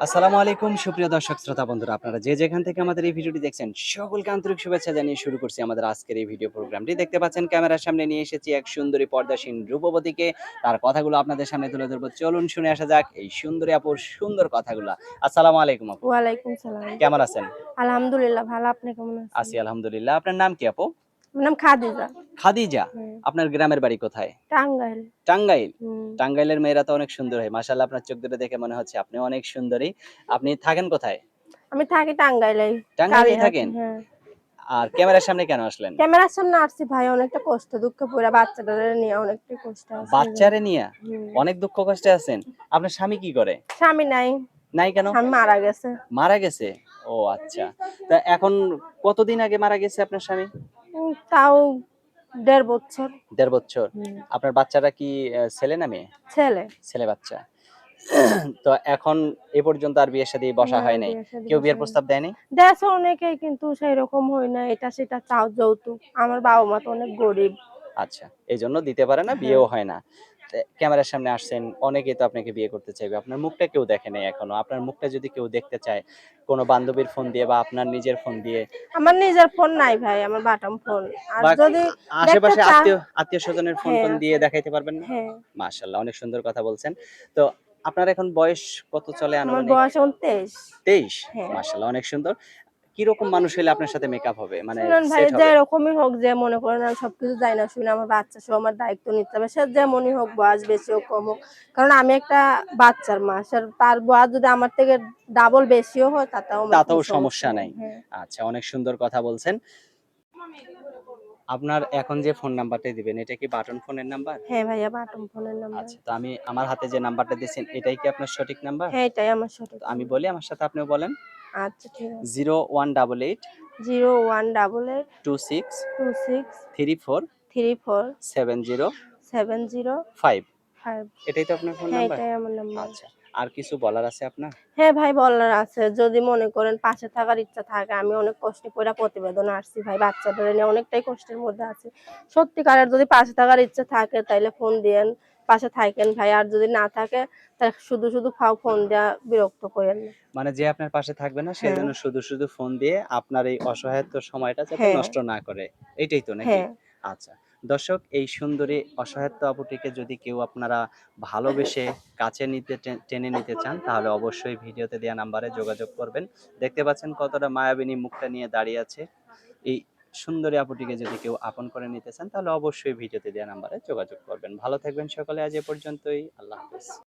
আসসালামু আলাইকুম সুপ্রিয় দর্শক শ্রোতা বন্ধুরা, আপনারা যে যেখান থেকে আমাদের এই ভিডিওটি দেখছেন সকলকে আন্তরিক শুভেচ্ছা জানিয়ে শুরু করছি আমাদের আজকের এই ভিডিও প্রোগ্রামটি। দেখতে পাচ্ছেন ক্যামেরার সামনে নিয়ে এসেছি এক সুন্দরী পর্দাসীন রূপবতীকে। তার কথাগুলো আপনাদের সামনে তুলে ধরবো, চলুন শুনে আসা যাক এই সুন্দরী আপুর সুন্দর কথাগুলো। আসসালামু আলাইকুম আপু, ওয়ালাইকুম সালাম। কেমন আছেন? আলহামদুলিল্লাহ ভালো। আপনি কেমন আছেন? আছি আলহামদুলিল্লাহ। আপনার নাম কি আপু? আমার নাম খাদিজা। খাদিজা। হুম। আপনার গ্রামের বাড়ি কোথায়? টাঙ্গাইল। টাঙ্গাইল। হুম। টাঙ্গাইলের মেয়েরা তো অনেক সুন্দর হয়, মাশাআল্লাহ। আপনার চোখ দুটো দেখে মনে হচ্ছে আপনি অনেক সুন্দরী। আপনি থাকেন কোথায়? আমি থাকি টাঙ্গাইলেই, টাঙ্গাইলেই কালীহাটি। থাকেন? হ্যাঁ। আর ক্যামেরার সামনে কেন আসলেন? ক্যামেরার সামনে আসছি ভাই, অনেকটা কষ্ট দুঃখ পইড়া বাচ্চাটারে নিয়ে অনেকটাই কষ্ট আছে এইজন্য। বাচ্চারে নিয়া হুম। অনেক দুঃখ কষ্টে আছেন। আপনার স্বামী কি করে? স্বামী নাই, নাই কেন? স্বামী মারা গেছে। মারা গেছে? ও আচ্ছা। তা এখন কতদিন আগে মারা গেছে আপনার স্বামী? তাও ১.৫ বছর। ১.৫ বছর। হুম। আপনার বাচ্চাটা কি ছেলে না মেয়ে? ছেলে। ছেলে বাচ্চা। তো এখন এ পর্যন্ত আর বিয়ে-শাদী বসা না, হয় নাই। বিয়ে শাদী কেউ বসা বিয়ের হয়নি। প্রস্তাব দেয়নি? দেছে অনেকেই, কিন্তু সেইরকম হয় না। এটা সেটা চাও যৌতুক। আমার বাবা-মা তো অনেক গরিব। আচ্ছা, এজন্য দিতে পারে না, হ্যাঁ। বিয়েও হয় না। ক্যামেরার সামনে আসছেন, অনেকেই তো আপনাকে বিয়ে করতে চাইবে। আপনার মুখটা কেউ দেখে নাই এখনো। আপনার মুখটা যদি কেউ দেখতে চায়, কোনো বান্ধবীর ফোন দিয়ে বা আপনার নিজের ফোন দিয়ে আমার নিজের ফোন নাই ভাই, আমার বাটন ফোন। আর বা যদি দেখতে আশেপাশে চা আত্মীয়স্বজনের হ্যাঁ ফোন-টোন দিয়ে আছে। দেখাইতে পারবেন না? হ্যাঁ। মাশাআল্লাহ, অনেক সুন্দর কথা বলছেন। তো আপনার এখন বয়স কত চলে আমার আনুমানিক? বয়স এখন ২৩। ২৩? হ্যাঁ। মাশাআল্লাহ, অনেক সুন্দর। কিরকম মানুষ হইলে আপনার সাথে মেকআপ হবে? মানে শুনেন ভাই, সেট যে হবে? এরকমই হোক, যে মনে করেন আমি সবকিছু জানি না শুনি, আমার বাচ্চা সহ আমার দায়িত্ব নিতে হবে। সে যেমনই হোক, বয়স বেশি হোক কম হোক। কারণ আমি একটা বাচ্চার মা। তার বয়স যদি আমার থেকে ডাবল বেশিও হয় তাতেও আমার কোনো তাতেও সমস্যা সমস্যা নেই। নাই। হ্যাঁ। আচ্ছা, অনেক সুন্দর কথা বলছেন। আপনার এখন যে ফোন নাম্বারটা দিবেন, এটা কি বাটন ফোনের নাম্বার? হ্যাঁ ভাইয়া, বাটন ফোনের নাম্বার। আচ্ছা, তো আমি আমার হাতে যে নাম্বারটা দিয়েছেন, এটাই কি আপনার সঠিক নাম্বার? হ্যাঁ, এটাই আমার সঠিক তো আমি নাম্বার। বলি, আমার সাথে আপনিও বলেন। আচ্ছা ঠিক আছে। 0188 0188 26 26 34 34 70 5। 705। এটাই তো আপনার ফোন হ্যাঁ, নাম্বার? এটাই আমার নাম্বার। আচ্ছা। আর কিছু বলার আছে আপনার? হ্যাঁ ভাই, বলার আছে। যদি মনে করেন পাশে থাকার ইচ্ছা থাকে, আমি অনেক কষ্ট কইরা প্রতিবেদন আসছি ভাই, বাচ্চাদের নিয়ে অনেকটাই কষ্টের মধ্যে আছি। সত্যিকারের যদি পাশে থাকার ইচ্ছা থাকে তাইলে ফোন দিয়েন, পাশে থাকেন ভাই। আর যদি না থাকে তা শুধু ফোন দিয়া বিরক্ত কইরেন না। মানে যে আপনার পাশে থাকবে না, সে হ্যাঁ, যেন শুধু ফোন দিয়ে আপনার এই অসহায়ত্ব সময়টা যাতে হ্যাঁ, নষ্ট না করে। এইটাই তো নাকি? হ্যাঁ। আচ্ছা। দর্শক, এই সুন্দরী অসহায়ত্ব আপুটিকে যদি কেউ আপনারা ভালোবেসে কাছে নিতে টেনে নিতে চান, তাহলে অবশ্যই ভিডিওতে দেয়া নাম্বারে যোগাযোগ করবেন। দেখতে পাচ্ছেন কতটা মায়াবিনী মুখটা নিয়ে দাঁড়িয়ে আছে। এই সুন্দরী আপুটিকে যদি কেউ আপন করে নিতে চান, তাহলে অবশ্যই ভিডিওতে দেয়া নাম্বারে যোগাযোগ করবেন। ভালো থাকবেন সকলে, আজ এ পর্যন্তই। আল্লাহ হাফেজ।